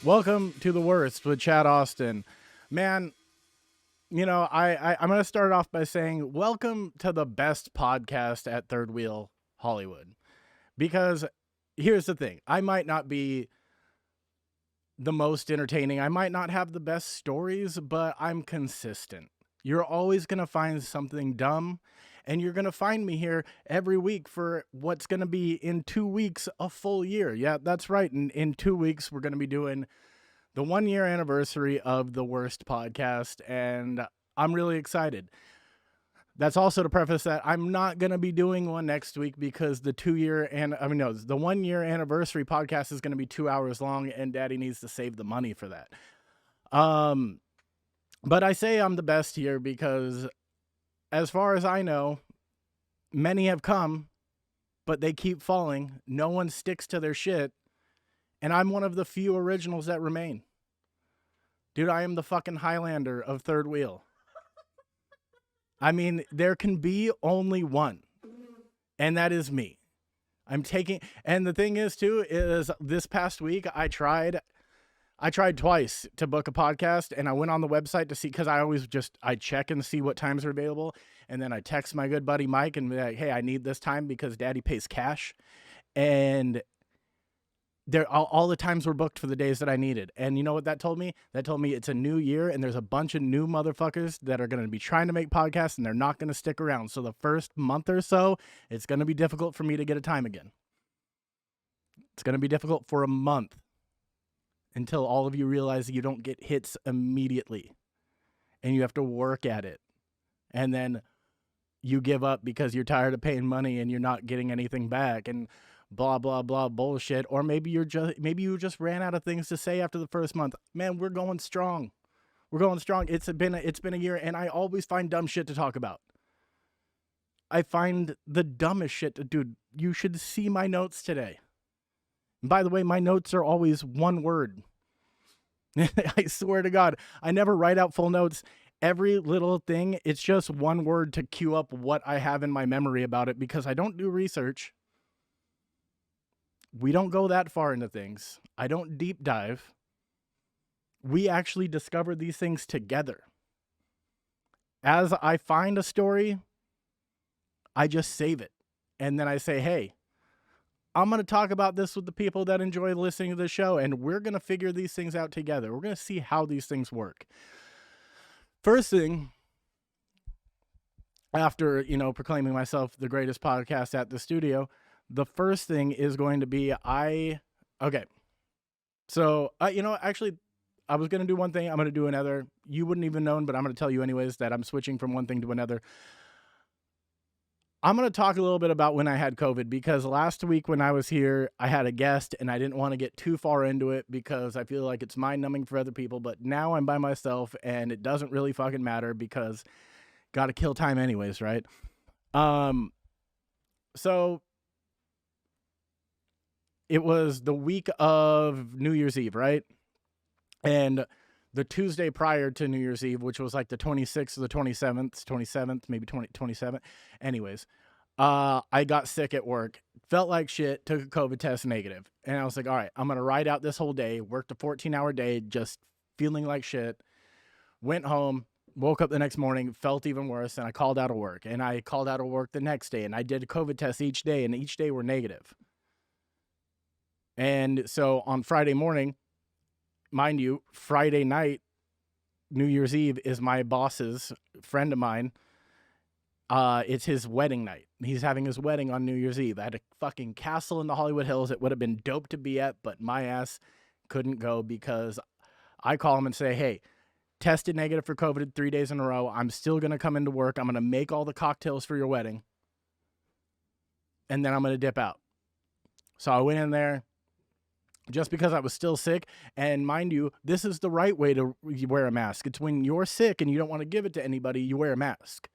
Welcome to The Worst with Chad Austin. Man, I'm going to start off by saying welcome to the best podcast at Third Wheel Hollywood. Because here's the thing. I might not be the most entertaining. I might not have the best stories, but I'm consistent. You're always going to find something dumb, and you're going to find me here every week for what's going to be in 2 weeks a full year. Yeah, that's right. In 2 weeks, we're going to be doing the 1 year anniversary of The Worst podcast, and I'm really excited. That's also to preface that I'm not going to be doing one next week because the 1 year anniversary podcast is going to be 2 hours long, and Daddy needs to save the money for that. But I say I'm the best here because, as far as I know, many have come, but they keep falling. No one sticks to their shit, and I'm one of the few originals that remain. Dude, I am the fucking Highlander of Third Wheel. I mean, there can be only one, and that is me. And the thing is, too, is this past week, I tried twice to book a podcast, and I went on the website to see, because I check and see what times are available, and then I text my good buddy Mike and be like, hey, I need this time because Daddy pays cash, and all the times were booked for the days that I needed. And you know what that told me? That told me it's a new year, and there's a bunch of new motherfuckers that are going to be trying to make podcasts, and they're not going to stick around. So the first month or so, it's going to be difficult for me to get a time again. It's going to be difficult for a month until all of you realize that you don't get hits immediately, and you have to work at it. And then you give up because you're tired of paying money and you're not getting anything back, and blah, blah, blah bullshit. Or maybe you just ran out of things to say after the first month. Man, we're going strong. We're going strong. It's been a year, and I always find dumb shit to talk about. I find the dumbest shit. Dude, you should see my notes today. And by the way, my notes are always one word. I swear to God, I never write out full notes. Every little thing, it's just one word to cue up what I have in my memory about it, because I don't do research. We don't go that far into things. I don't deep dive. We actually discover these things together. As I find a story, I just save it. And then I say, hey, I'm going to talk about this with the people that enjoy listening to the show, and we're going to figure these things out together. We're going to see how these things work. First thing, after, proclaiming myself the greatest podcast at the studio, the first thing is going to be actually, I was going to do one thing. I'm going to do another. You wouldn't even know, but I'm going to tell you anyways that I'm switching from one thing to another. I'm going to talk a little bit about when I had COVID, because last week when I was here, I had a guest, and I didn't want to get too far into it because I feel like it's mind-numbing for other people. But now I'm by myself, and it doesn't really fucking matter because got to kill time anyways, right? So it was the week of New Year's Eve, right? And the Tuesday prior to New Year's Eve, which was like the 26th or the 27th, maybe 27th. Anyways, I got sick at work, felt like shit, took a COVID test negative. And I was like, all right, I'm going to ride out this whole day, worked a 14-hour day, just feeling like shit. Went home, woke up the next morning, felt even worse, and I called out of work. And I called out of work the next day, and I did COVID tests each day, and each day were negative. And so on Friday morning, mind you, Friday night, New Year's Eve, is my boss's friend of mine. It's his wedding night. He's having his wedding on New Year's Eve at a fucking castle in the Hollywood Hills. It would have been dope to be at, but my ass couldn't go because I call him and say, hey, tested negative for COVID 3 days in a row. I'm still going to come into work. I'm going to make all the cocktails for your wedding, and then I'm going to dip out. So I went in there just because I was still sick. And mind you, this is the right way to wear a mask. It's when you're sick and you don't want to give it to anybody, you wear a mask.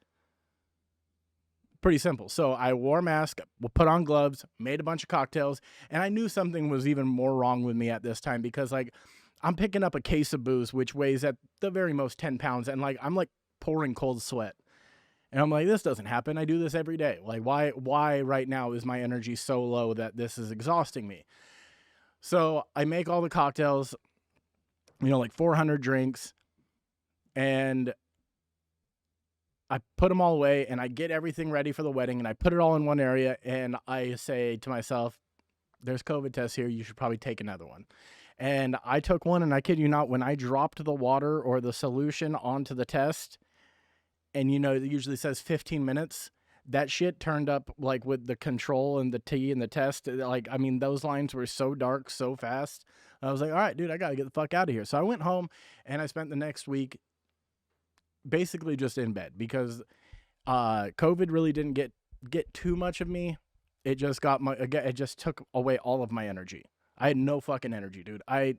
Pretty simple. So I wore a mask, put on gloves, made a bunch of cocktails, and I knew something was even more wrong with me at this time because, I'm picking up a case of booze, which weighs at the very most 10 pounds, and, I'm, pouring cold sweat. And I'm like, this doesn't happen. I do this every day. Why right now is my energy so low that this is exhausting me? So I make all the cocktails. like 400 drinks, and I put them all away, and I get everything ready for the wedding, and I put it all in one area, and I say to myself, there's COVID tests here, you should probably take another one. And I took one, and I kid you not, when I dropped the water or the solution onto the test, and it usually says 15 minutes, that shit turned up like with the control and the T and the test. Like, I mean, those lines were so dark so fast. I was like, all right, dude, I got to get the fuck out of here. So I went home, and I spent the next week basically just in bed because COVID really didn't get too much of me. It just took away all of my energy. I had no fucking energy, dude. I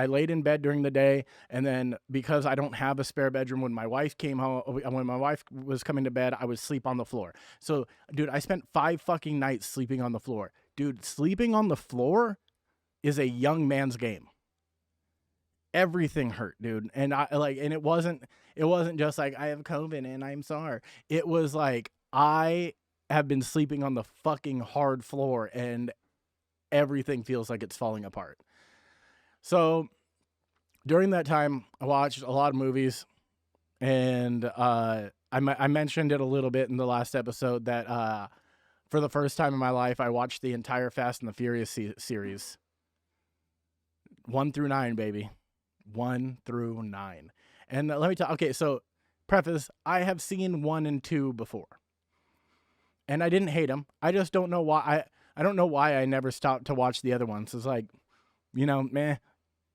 laid in bed during the day, and then because I don't have a spare bedroom, when my wife came home, when my wife was coming to bed, I would sleep on the floor. So, dude, I spent 5 fucking nights sleeping on the floor. Dude, sleeping on the floor is a young man's game. Everything hurt, dude. And it wasn't just like I have COVID and I'm sorry. It was like I have been sleeping on the fucking hard floor and everything feels like it's falling apart. So during that time, I watched a lot of movies, and I mentioned it a little bit in the last episode that for the first time in my life, I watched the entire Fast and the Furious series. 1 through 9, baby. 1 through 9. And let me tell, okay, so preface, I have seen 1 and 2 before. And I didn't hate them. I just don't know why. I don't know why I never stopped to watch the other ones. It's like, meh.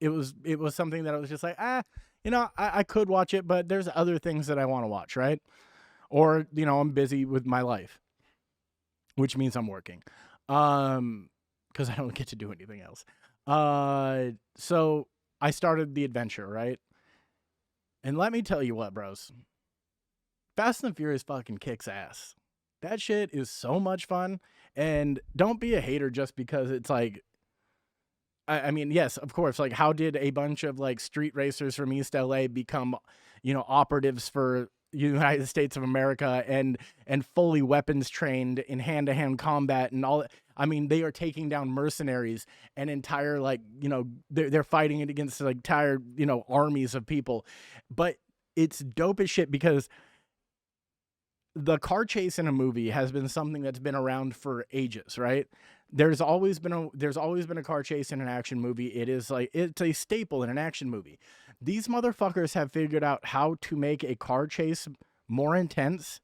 It was something that I was just like, I could watch it, but there's other things that I want to watch, right? Or, I'm busy with my life, which means I'm working. Because I don't get to do anything else. So I started the adventure, right? And let me tell you what, bros. Fast and Furious fucking kicks ass. That shit is so much fun. And don't be a hater just because it's like, I mean, yes, of course. Like, how did a bunch of like street racers from East LA become, operatives for United States of America and fully weapons trained in hand-to-hand combat and all? I mean, they are taking down mercenaries and entire they're fighting it against like entire armies of people. But it's dope as shit because the car chase in a movie has been something that's been around for ages, right? There's always been a car chase in an action movie. It's a staple in an action movie. These motherfuckers have figured out how to make a car chase more intense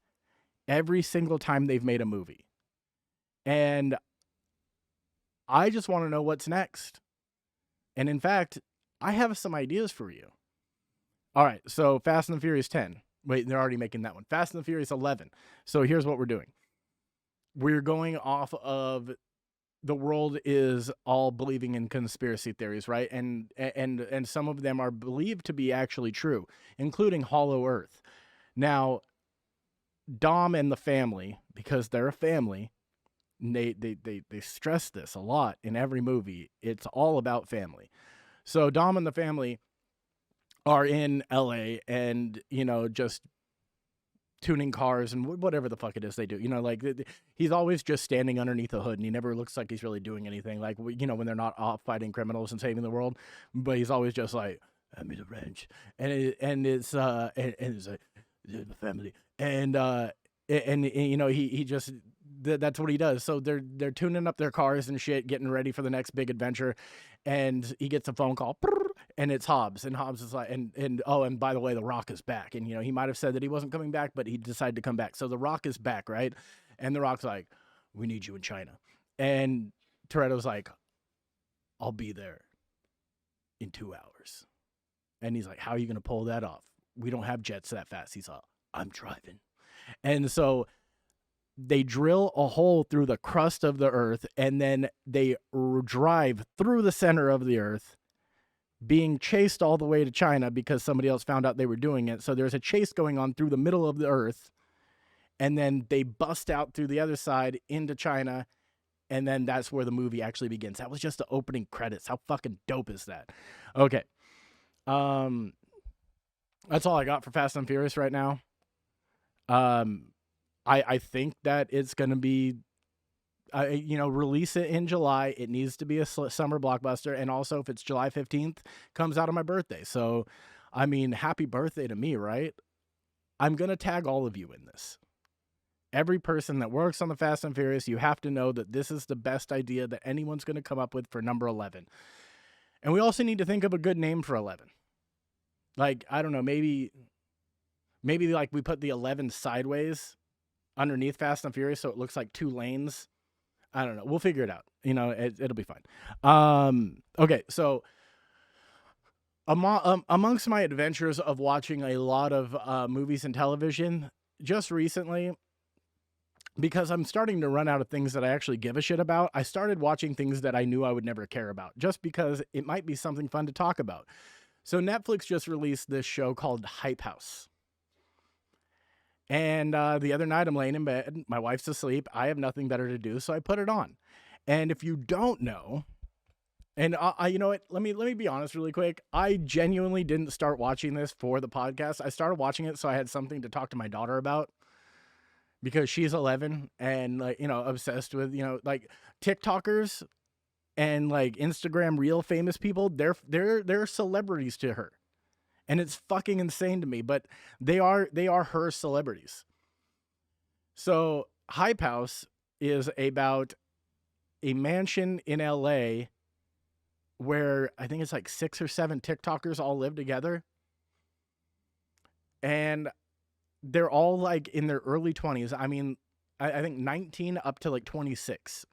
every single time they've made a movie. And I just want to know what's next. And in fact, I have some ideas for you. All right, so Fast and the Furious 10. Wait, they're already making that one. Fast and the Furious 11. So here's what we're doing. We're going off of the world is all believing in conspiracy theories, right? And some of them are believed to be actually true, including Hollow Earth. Now, Dom and the family, because they're a family, they stress this a lot in every movie. It's all about family. So Dom and the family are in LA and, just tuning cars and whatever the fuck it is they do. He's always just standing underneath the hood and he never looks like he's really doing anything. Like, when they're not off fighting criminals and saving the world, but he's always just like, hand me the wrench. And it's like, the family. And he just, that's what he does. So they're tuning up their cars and shit, getting ready for the next big adventure. And he gets a phone call, and it's Hobbs. And Hobbs is like, and by the way, The Rock is back. And, he might have said that he wasn't coming back, but he decided to come back. So The Rock is back, right? And The Rock's like, we need you in China. And Toretto's like, I'll be there in 2 hours. And he's like, how are you going to pull that off? We don't have jets that fast. He's like, I'm driving. And so they drill a hole through the crust of the earth, and then they drive through the center of the earth, being chased all the way to China because somebody else found out they were doing it. So there's a chase going on through the middle of the earth, and then they bust out through the other side into China, and then that's where the movie actually begins. That was just the opening credits. How fucking dope is that? Okay. That's all I got for Fast and Furious right now. I think that it's going to be release it in July. It needs to be a summer blockbuster. And also, if it's July 15th, comes out on my birthday. So, I mean, happy birthday to me, right? I'm going to tag all of you in this. Every person that works on the Fast and Furious, you have to know that this is the best idea that anyone's going to come up with for number 11. And we also need to think of a good name for 11. Like, I don't know, maybe like we put the 11 sideways underneath Fast and Furious so it looks like two lanes. I don't know. We'll figure it out. It'll be fine. Okay, so amongst my adventures of watching a lot of movies and television, just recently, because I'm starting to run out of things that I actually give a shit about, I started watching things that I knew I would never care about, just because it might be something fun to talk about. So Netflix just released this show called Hype House. And the other night I'm laying in bed, my wife's asleep, I have nothing better to do, so I put it on. And if you don't know, and you know what, let me be honest really quick, I genuinely didn't start watching this for the podcast. I started watching it so I had something to talk to my daughter about, because she's 11 and obsessed with, like TikTokers and like Instagram real famous people. They're celebrities to her. And it's fucking insane to me, but they are her celebrities. So Hype House is about a mansion in LA where I think it's like 6 or 7 TikTokers all live together. And they're all like in their early 20s. I mean, I think 19 up to like 26.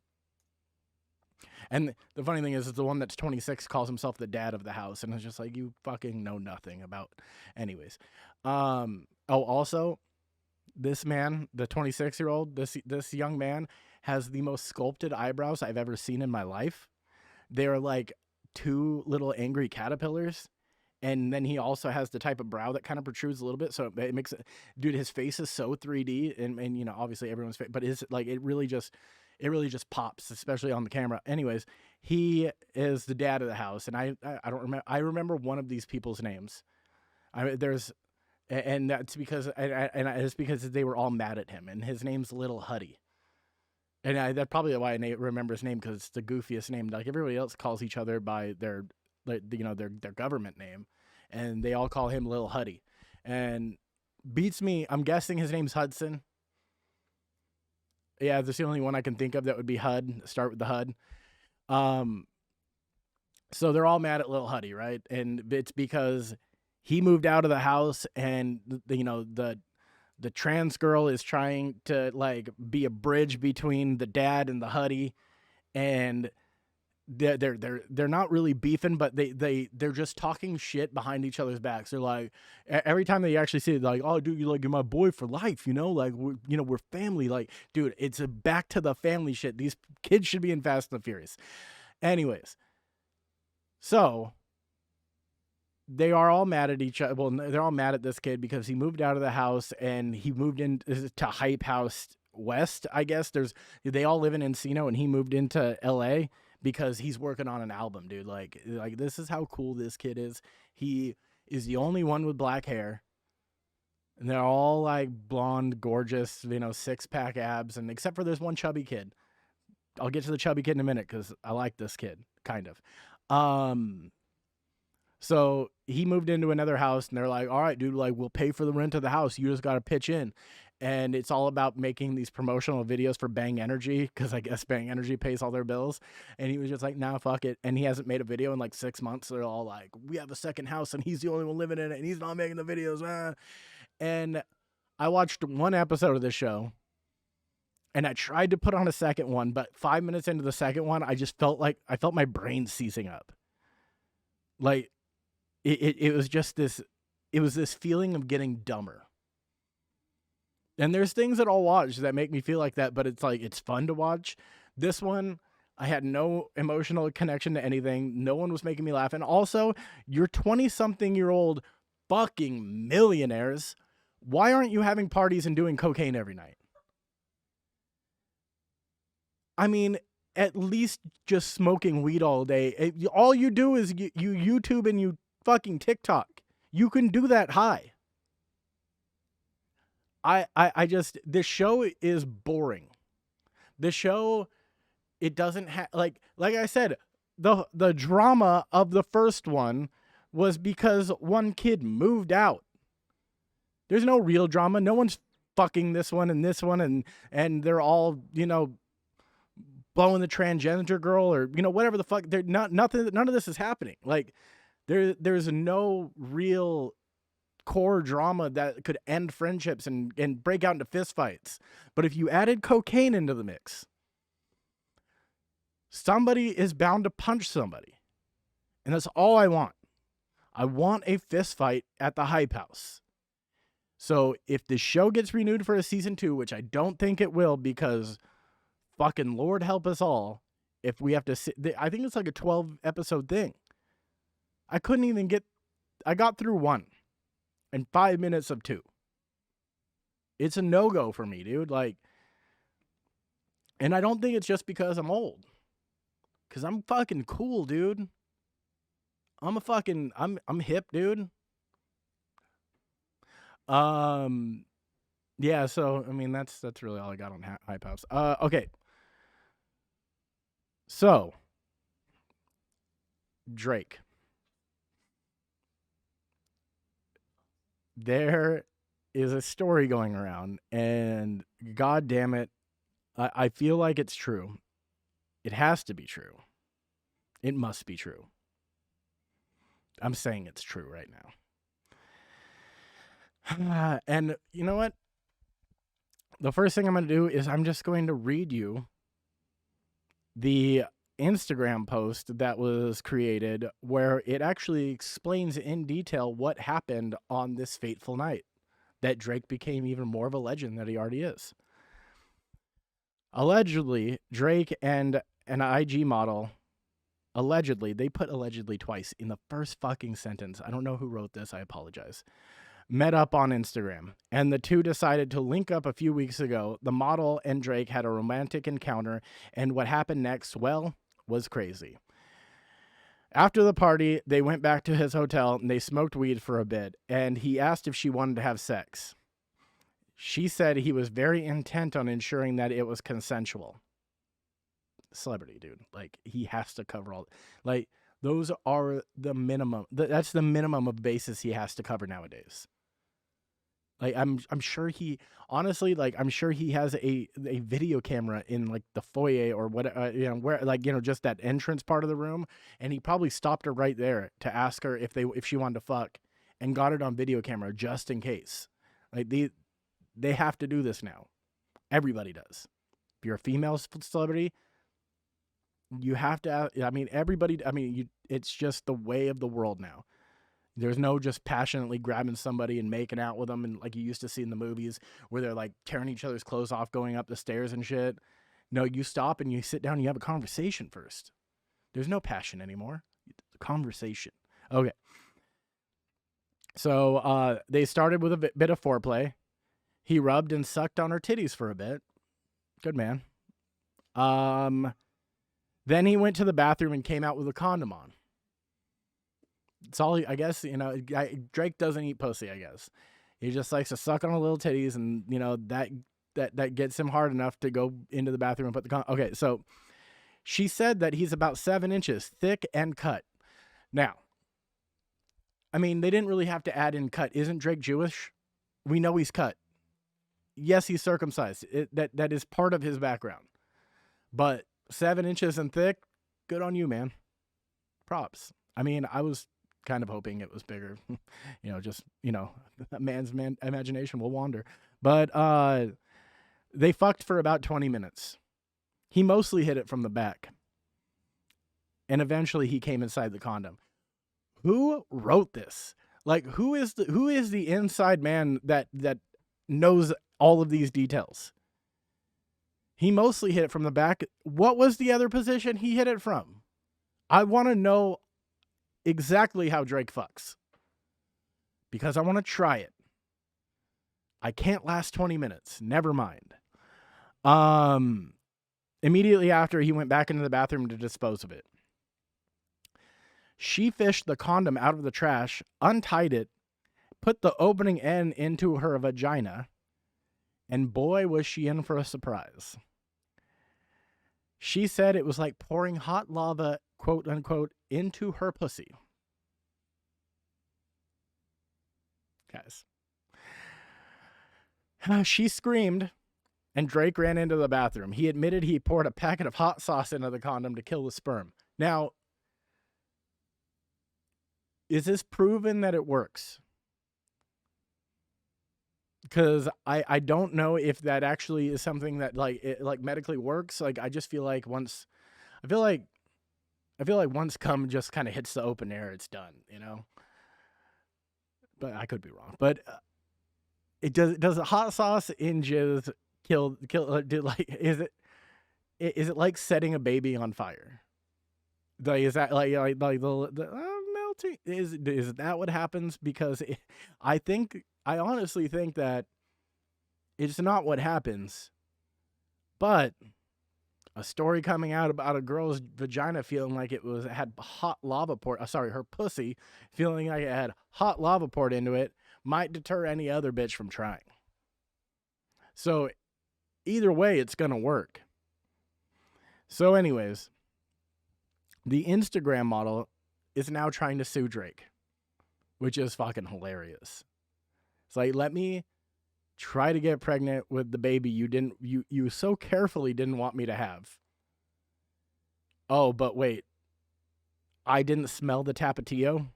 And the funny thing is the one that's 26 calls himself the dad of the house. And it's just like, you fucking know nothing about. Anyways. Also, this man, the 26-year-old, this young man has the most sculpted eyebrows I've ever seen in my life. They're like 2 little angry caterpillars. And then he also has the type of brow that kind of protrudes a little bit. So it makes it, dude, his face is so 3D and obviously everyone's face, but it's like, it really just pops, especially on the camera. Anyways, he is the dad of the house. And I don't remember, I remember one of these people's names. And that's because, it's because they were all mad at him, and his name's Little Huddy. And that's probably why I remember his name, because it's the goofiest name. Like everybody else calls each other by their government name, and they all call him Lil Huddy. And beats me, I'm guessing his name's Hudson. Yeah, that's the only one I can think of that would be Hud. Start with the Hud. So they're all mad at Lil Huddy, right? And it's because he moved out of the house, and the trans girl is trying to like be a bridge between the dad and the Huddy, and they're not really beefing, but they're just talking shit behind each other's backs. They're like, every time they actually see it, like, oh dude, you're my boy for life, like we're family. Like, dude, it's a back to the family shit. These kids should be in Fast and the Furious. Anyways, so they are all mad at each other. Well, they're all mad at this kid because he moved out of the house and he moved into Hype House West, I guess. They all live in Encino, and he moved into LA because he's working on an album, dude. Like this is how cool this kid is. He is the only one with black hair, and they're all like blonde, gorgeous, 6-pack abs, and except for there's one chubby kid. I'll get to the chubby kid in a minute because I like this kid, kind of. So he moved into another house, and they're like, all right, dude, like we'll pay for the rent of the house. You just got to pitch in. And it's all about making these promotional videos for Bang Energy, because I guess Bang Energy pays all their bills. And he was just like, nah, fuck it. And he hasn't made a video in like 6 months. So they're all like, we have a second house, and he's the only one living in it, and he's not making the videos. And I watched one episode of this show, and I tried to put on a second one, but 5 minutes into the second one, I just felt my brain seizing up. Like, it was just this feeling of getting dumber. And there's things that I'll watch that make me feel like that, but it's like, it's fun to watch. This one, I had no emotional connection to anything. No one was making me laugh. And also, you're 20-something-year-old fucking millionaires. Why aren't you having parties and doing cocaine every night? I mean, at least just smoking weed all day. All you do is you YouTube and you fucking TikTok. You can do that high. I just, this show is boring. The show it doesn't have like I said, the drama of the first one was because one kid moved out. There's no real drama. No one's fucking this one and they're all, blowing the transgender girl or whatever the fuck. They're nothing. None of this is happening. Like there's no real core drama that could end friendships and break out into fistfights. But if you added cocaine into the mix, somebody is bound to punch somebody. And that's all I want. I want a fist fight at the Hype House. So if the show gets renewed for a season 2, which I don't think it will because fucking Lord help us all, if we have to sit, I think it's like a 12 episode thing. I got through 1 and 5 minutes of 2. It's a no-go for me, dude. Like, and I don't think it's just because I'm old. Because I'm fucking cool, dude. I'm hip, dude. Yeah, so, I mean, that's really all I got on Hype House. Okay. So, Drake. There is a story going around, and god damn it, I feel like it's true. It has to be true. It must be true. I'm saying it's true right now. And you know what? The first thing I'm going to do is I'm just going to read you the Instagram post that was created where it actually explains in detail what happened on this fateful night that Drake became even more of a legend than he already is. Allegedly, Drake and an IG model, they put allegedly twice in the first fucking sentence. I don't know who wrote this. I apologize. Met up on Instagram, and the two decided to link up a few weeks ago. The model and Drake had a romantic encounter, and what happened next, well, was crazy. After the party, they went back to his hotel, and they smoked weed for a bit, and he asked if she wanted to have sex. She said he was very intent on ensuring that it was consensual. Celebrity, dude. Like, he has to cover all... Like, those are the minimum. That's the minimum of basis he has to cover nowadays. Like, I'm sure he... Honestly, like, I'm sure he has a video camera in, like, the foyer or what... where, like, just that entrance part of the room. And he probably stopped her right there to ask her if she wanted to fuck. And got it on video camera just in case. Like, they have to do this now. Everybody does. If you're a female celebrity... You have to, everybody, it's just the way of the world now. There's no just passionately grabbing somebody and making out with them and like you used to see in the movies where they're like tearing each other's clothes off going up the stairs and shit. No, you stop and you sit down and you have a conversation first. There's no passion anymore. Conversation. Okay. So they started with a bit of foreplay. He rubbed and sucked on her titties for a bit. Good man. Then he went to the bathroom and came out with a condom on. It's all, I guess, Drake doesn't eat pussy, I guess. He just likes to suck on her little titties and, that gets him hard enough to go into the bathroom and put the condom. Okay, so she said that he's about 7 inches thick and cut. Now, they didn't really have to add in cut. Isn't Drake Jewish? We know he's cut. Yes, he's circumcised. That is part of his background. But 7 inches and thick, good on you, man. Props. I was kind of hoping it was bigger. A man's imagination will wander. But they fucked for about 20 minutes. He mostly hit it from the back. And eventually he came inside the condom. Who wrote this? Like, who is the inside man that knows all of these details? He mostly hit it from the back. What was the other position he hit it from? I want to know exactly how Drake fucks. Because I want to try it. I can't last 20 minutes. Never mind. Immediately after, he went back into the bathroom to dispose of it. She fished the condom out of the trash, untied it, put the opening end into her vagina, and boy, was she in for a surprise. She said it was like pouring hot lava, quote unquote, into her pussy. Guys. She screamed, and Drake ran into the bathroom. He admitted he poured a packet of hot sauce into the condom to kill the sperm. Now, is this proven that it works? Because I don't know if that actually is something that like medically works. Like I just feel like once once cum just kind of hits the open air, it's done, you know. But I could be wrong. But it does hot sauce in jizz kill is it like setting a baby on fire? Like is that like the melting? Is that what happens? Because I honestly think that it's not what happens, but a story coming out about a girl's vagina feeling like it had hot lava poured. Her pussy feeling like it had hot lava poured into it might deter any other bitch from trying. So either way, it's gonna work. So, anyways, the Instagram model is now trying to sue Drake, which is fucking hilarious. It's like, let me try to get pregnant with the baby you so carefully didn't want me to have. Oh, but wait. I didn't smell the Tapatio?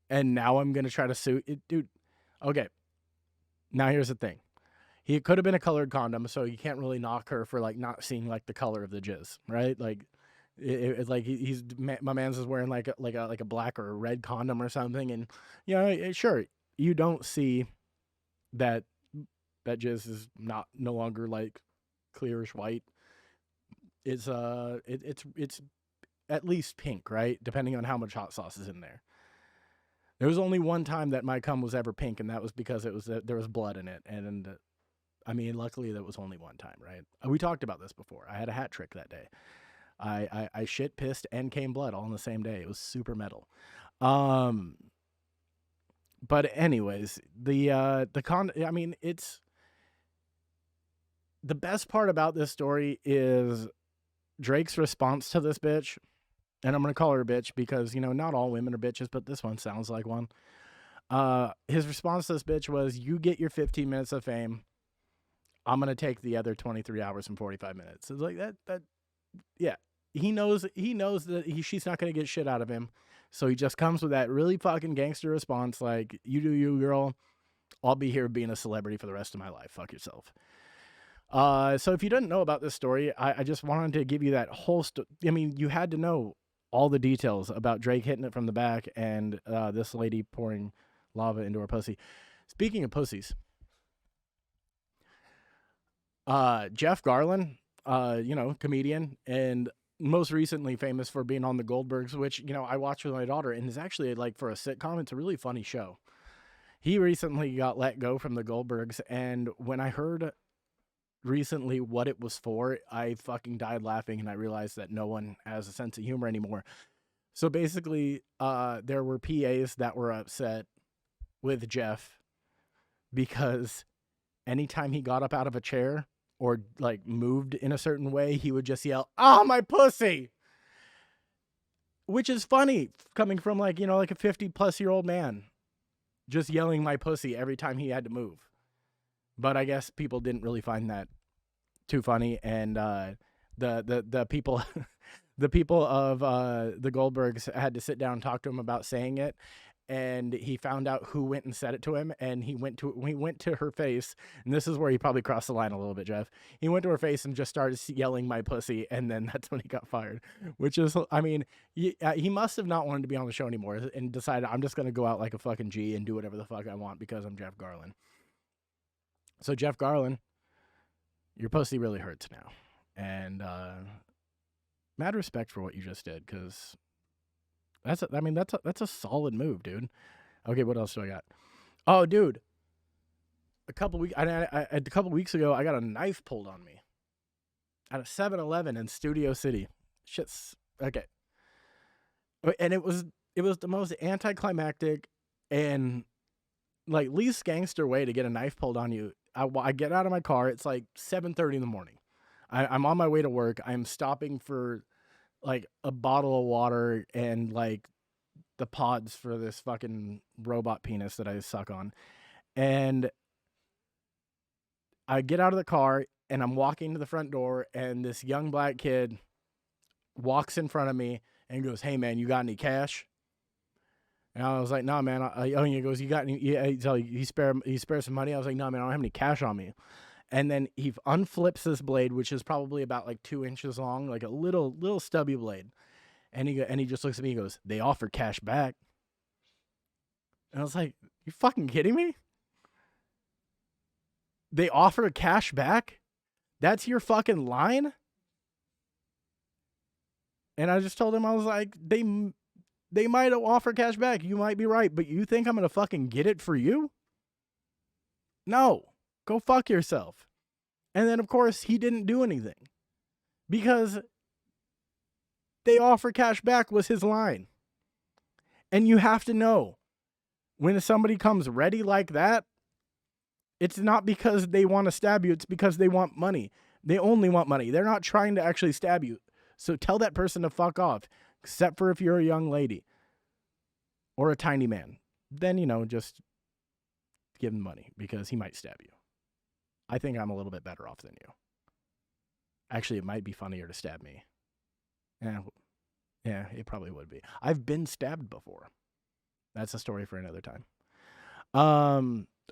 And now I'm going to try to sue it, dude. Okay. Now here's the thing. He could have been a colored condom, so you can't really knock her for like not seeing like the color of the jizz, right? Like it's like my man's is wearing like a black or a red condom or something, and you know, sure, you don't see that jizz is no longer like clearish white. It's it's at least pink, right? Depending on how much hot sauce is in there. There was only one time that my cum was ever pink, and that was because there was blood in it. And I mean, luckily that was only one time, right? We talked about this before. I had a hat trick that day. I shit, pissed, and came blood all in the same day. It was super metal. But anyways, I mean, it's the best part about this story is Drake's response to this bitch. And I'm going to call her a bitch because, you know, not all women are bitches, but this one sounds like one. His response to this bitch was, you get your 15 minutes of fame. I'm going to take the other 23 hours and 45 minutes. It's like that, yeah. He knows that she's not going to get shit out of him. So he just comes with that really fucking gangster response like, you do you, girl. I'll be here being a celebrity for the rest of my life. Fuck yourself. So if you didn't know about this story, I just wanted to give you that whole I mean, you had to know all the details about Drake hitting it from the back and this lady pouring lava into her pussy. Speaking of pussies, Jeff Garlin, you know, comedian, and most recently famous for being on the Goldbergs, which, you know, I watch with my daughter, and is actually, like, for a sitcom, it's a really funny show. He recently got let go from the Goldbergs, and when I heard recently what it was for, I fucking died laughing, and I realized that no one has a sense of humor anymore. So basically, there were PAs that were upset with Jeff because anytime he got up out of a chair or like moved in a certain way, he would just yell, "Oh, my pussy!" Which is funny coming from like, you know, like a 50-plus-year-old man just yelling "my pussy" every time he had to move. But I guess people didn't really find that too funny, and the people the people of the Goldbergs had to sit down and talk to him about saying it, and he found out who went and said it to him, and he went to her face, and this is where he probably crossed the line a little bit, Jeff. He went to her face and just started yelling "my pussy," and then that's when he got fired. Which is, I mean, he must have not wanted to be on the show anymore and decided, I'm just gonna go out like a fucking G and do whatever the fuck I want because I'm Jeff Garlin. So Jeff Garlin, your pussy really hurts now, and mad respect for what you just did, because that's a solid move, dude. Okay, what else do I got? Oh, dude, a couple weeks ago, I got a knife pulled on me at a 7-Eleven in Studio City. Shit's okay, and it was the most anticlimactic and like least gangster way to get a knife pulled on you. I get out of my car. It's like 7:30 in the morning. I'm on my way to work. I'm stopping for like a bottle of water and like the pods for this fucking robot penis that I suck on. And I get out of the car and I'm walking to the front door, and this young black kid walks in front of me and goes, "Hey man, you got any cash?" And I was like, "No, man." He goes, "You got any?" He spare some money. I was like, "No, man, I don't have any cash on me." And then he unflips this blade, which is probably about like 2 inches long, like a little stubby blade. And he just looks at me and goes, "They offer cash back." And I was like, "You fucking kidding me? They offer cash back? That's your fucking line?" And I just told him, I was like, they might offer cash back. You might be right, but you think I'm going to fucking get it for you? No. Go fuck yourself. And then, of course, he didn't do anything because they offer cash back was his line. And you have to know, when somebody comes ready like that, it's not because they want to stab you. It's because they want money. They only want money. They're not trying to actually stab you. So tell that person to fuck off, except for if you're a young lady or a tiny man. Then, just give him money because he might stab you. I think I'm a little bit better off than you. Actually, it might be funnier to stab me. Yeah, it probably would be. I've been stabbed before. That's a story for another time.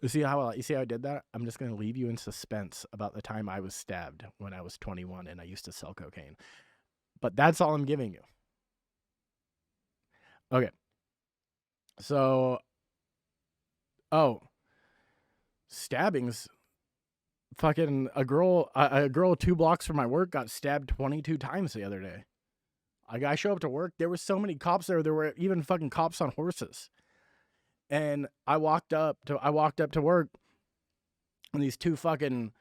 You see how I did that? I'm just going to leave you in suspense about the time I was stabbed when I was 21 and I used to sell cocaine. But that's all I'm giving you. Okay. So, stabbings. Fucking a girl 2 blocks from my work got stabbed 22 times the other day. I show up to work. There were so many cops there. There were even fucking cops on horses. And I walked up to work, and these 2 fucking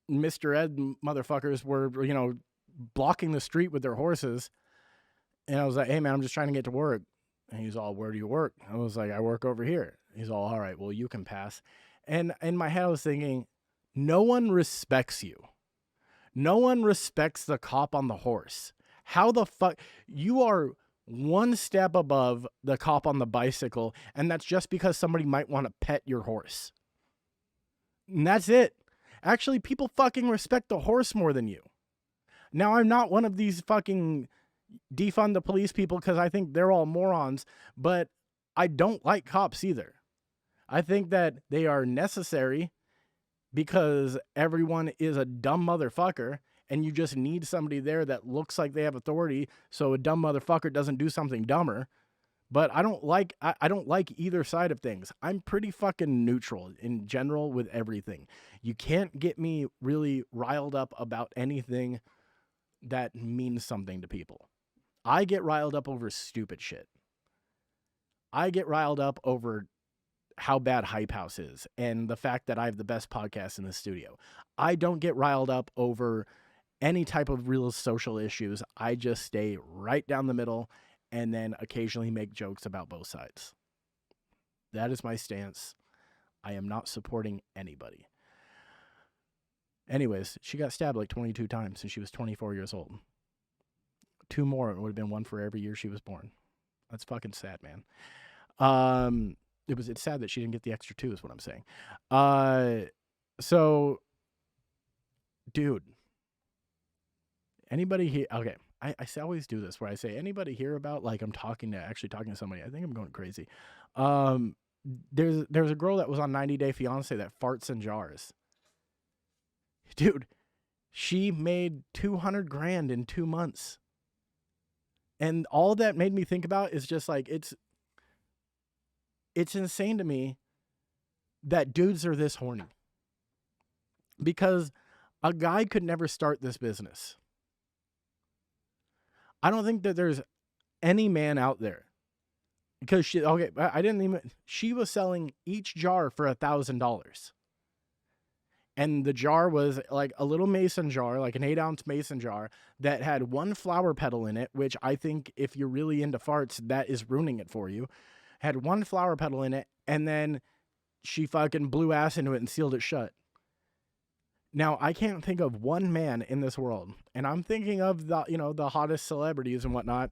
Mr. Ed motherfuckers were, blocking the street with their horses. And I was like, "Hey man, I'm just trying to get to work." And he's all, "Where do you work?" I was like, "I work over here." He's all right, well, you can pass. And in my head I was thinking, no one respects you. No one respects the cop on the horse. How the fuck? You are one step above the cop on the bicycle, and that's just because somebody might want to pet your horse. And that's it. Actually, people fucking respect the horse more than you. Now, I'm not one of these fucking defund the police people because I think they're all morons, but I don't like cops either. I think that they are necessary because everyone is a dumb motherfucker, and you just need somebody there that looks like they have authority so a dumb motherfucker doesn't do something dumber. But I don't like either side of things. I'm pretty fucking neutral in general with everything. You can't get me really riled up about anything that means something to people. I get riled up over stupid shit. I get riled up over how bad Hype House is and the fact that I have the best podcast in the studio. I don't get riled up over any type of real social issues. I just stay right down the middle and then occasionally make jokes about both sides. That is my stance. I am not supporting anybody. Anyways, she got stabbed like 22 times and she was 24 years old. 2 more. It would have been 1 for every year she was born. That's fucking sad, man. It's sad that she didn't get the extra 2 is what I'm saying. So, dude, anybody here? Okay, I always do this where I say, anybody hear about, like, I'm actually talking to somebody. I think I'm going crazy. There's a girl that was on 90 Day Fiance that farts in jars. Dude, she made $200,000 in 2 months. And all that made me think about is just like, it's insane to me that dudes are this horny. Because a guy could never start this business. I don't think that there's any man out there. Because she was selling each jar for $1,000. And the jar was like a little mason jar, like an 8-ounce mason jar that had 1 flower petal in it, which I think if you're really into farts, that is ruining it for you. Had 1 flower petal in it, and then she fucking blew ass into it and sealed it shut. Now, I can't think of one man in this world, and I'm thinking of the hottest celebrities and whatnot,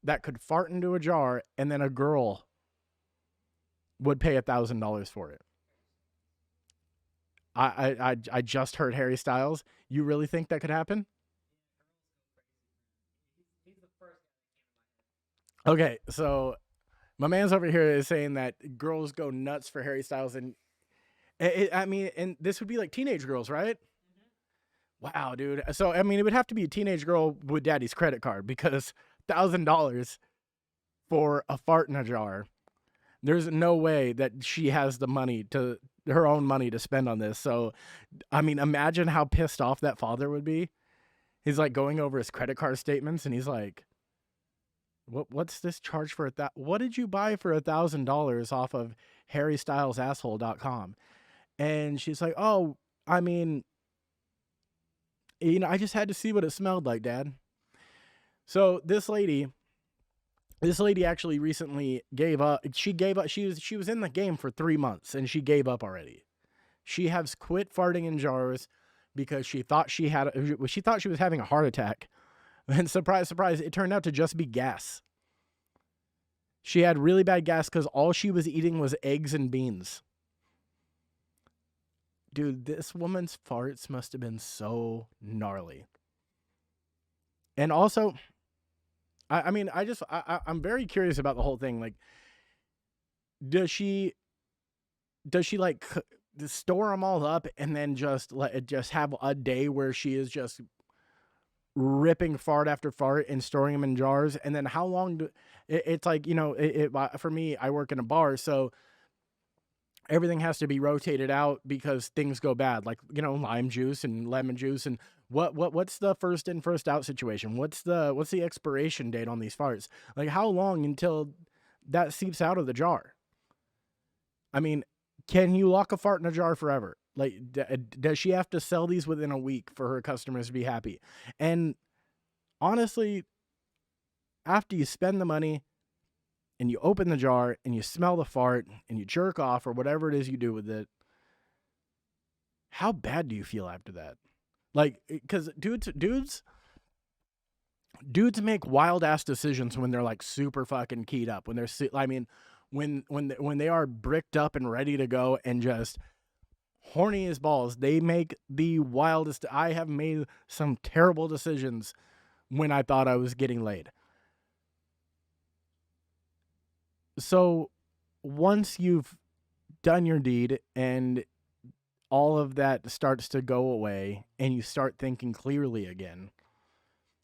that could fart into a jar and then a girl would pay $1,000 for it. I just heard Harry Styles. You really think that could happen? Okay, so my man's over here is saying that girls go nuts for Harry Styles, and I mean, and this would be like teenage girls, right? Wow, dude. So I mean, it would have to be a teenage girl with daddy's credit card because $1,000 for a fart in a jar. There's no way that she has the money to her own money to spend on this. So, I mean, imagine how pissed off that father would be. He's like going over his credit card statements, and he's like, What's this charge for that? What did you buy for $1,000 off of HarryStylesAsshole.com?" And she's like, "Oh, I mean, I just had to see what it smelled like, Dad." So this lady actually recently gave up. She gave up. She was in the game for 3 months and she gave up already. She has quit farting in jars because she thought she was having a heart attack. And surprise, surprise, it turned out to just be gas. She had really bad gas because all she was eating was eggs and beans. Dude, this woman's farts must have been so gnarly. And also, I mean, I'm very curious about the whole thing. Like, does she like store them all up and then just have a day where she is just ripping fart after fart and storing them in jars? And then how long it's like, for me, I work in a bar, so everything has to be rotated out because things go bad, like, lime juice and lemon juice. And what's the first in first out situation? What's the expiration date on these farts? Like, how long until that seeps out of the jar? I mean, can you lock a fart in a jar forever? Like, does she have to sell these within a week for her customers to be happy? And honestly, after you spend the money and you open the jar and you smell the fart and you jerk off or whatever it is you do with it, how bad do you feel after that? Like, because dudes make wild ass decisions when they're like super fucking keyed up. When they're, I mean, when they are bricked up and ready to go and just horny as balls, they make the wildest. I have made some terrible decisions when I thought I was getting laid. So once you've done your deed and all of that starts to go away and you start thinking clearly again,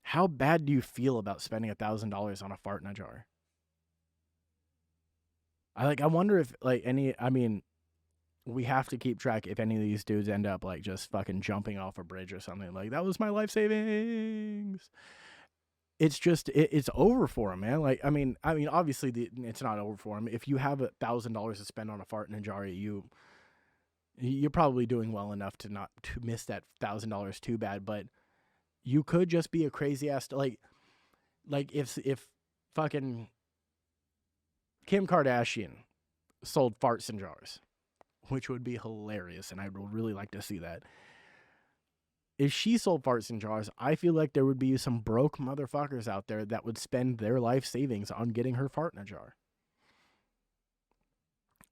how bad do you feel about spending $1,000 on a fart in a jar? I wonder if I mean, we have to keep track if any of these dudes end up like just fucking jumping off a bridge or something. Like, that was my life savings. It's just it's over for him, man. Like, I mean, obviously it's not over for him. If you have $1,000 to spend on a fart in a jar, you're probably doing well enough to not to miss that $1,000 too bad. But you could just be a crazy ass if fucking Kim Kardashian sold farts in jars, which would be hilarious, and I would really like to see that. If she sold farts in jars, I feel like there would be some broke motherfuckers out there that would spend their life savings on getting her fart in a jar.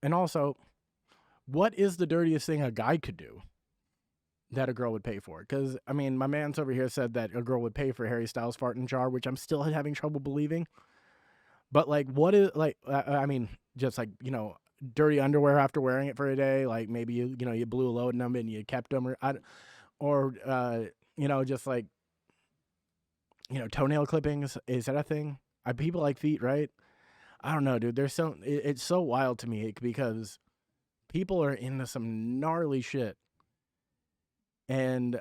And also, what is the dirtiest thing a guy could do that a girl would pay for? Because, I mean, my man's over here said that a girl would pay for Harry Styles' fart in a jar, which I'm still having trouble believing. But, like, what is, like, I mean, just like, dirty underwear after wearing it for a day. Like, maybe you blew a load in them and you kept them, or just like, toenail clippings. Is that a thing? People like feet, right? I don't know, dude. It's so wild to me because people are into some gnarly shit. And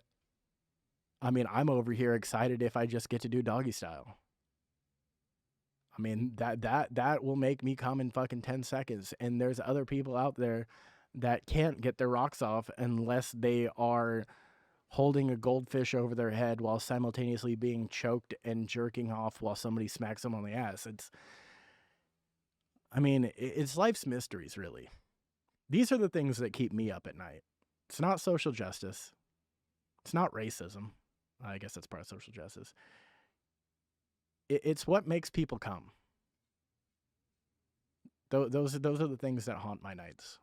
I mean, I'm over here excited if I just get to do doggy style. I mean, that will make me come in fucking 10 seconds. And there's other people out there that can't get their rocks off unless they are holding a goldfish over their head while simultaneously being choked and jerking off while somebody smacks them on the ass. It's life's mysteries, really. These are the things that keep me up at night. It's not social justice. It's not racism. I guess that's part of social justice. It's what makes people come. Those are the things that haunt my nights.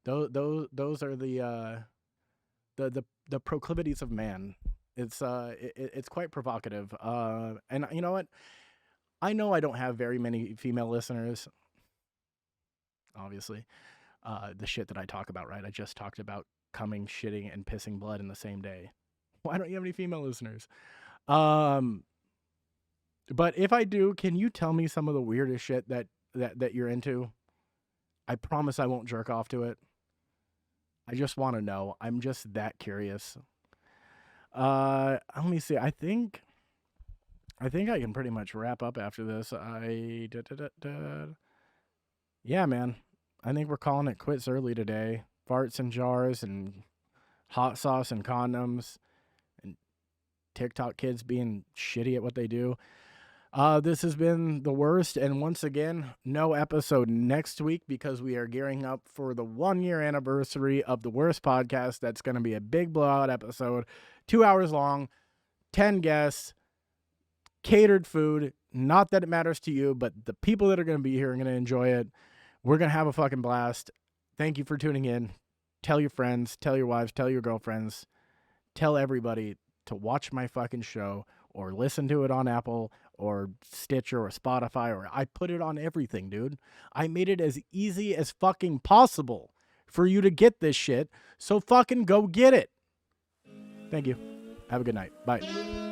Those are the proclivities of man. It's quite provocative. And you know what? I know I don't have very many female listeners. Obviously, the shit that I talk about, right? I just talked about coming, shitting, and pissing blood in the same day. Why don't you have any female listeners? But if I do, can you tell me some of the weirdest shit that you're into? I promise I won't jerk off to it. I just want to know. I'm just that curious. Let me see. I think I can pretty much wrap up after this. Yeah, man. I think we're calling it quits early today. Farts and jars and hot sauce and condoms and TikTok kids being shitty at what they do. This has been the worst, and once again, no episode next week because we are gearing up for the 1-year anniversary of the worst podcast. That's going to be a big blowout episode, 2 hours long, 10 guests, catered food. Not that it matters to you, but the people that are going to be here are going to enjoy it. We're going to have a fucking blast. Thank you for tuning in. Tell your friends, tell your wives, tell your girlfriends, tell everybody to watch my fucking show or listen to it on Apple or Stitcher or Spotify, or I put it on everything, dude. I made it as easy as fucking possible for you to get this shit, so fucking go get it. Thank you. Have a good night. Bye.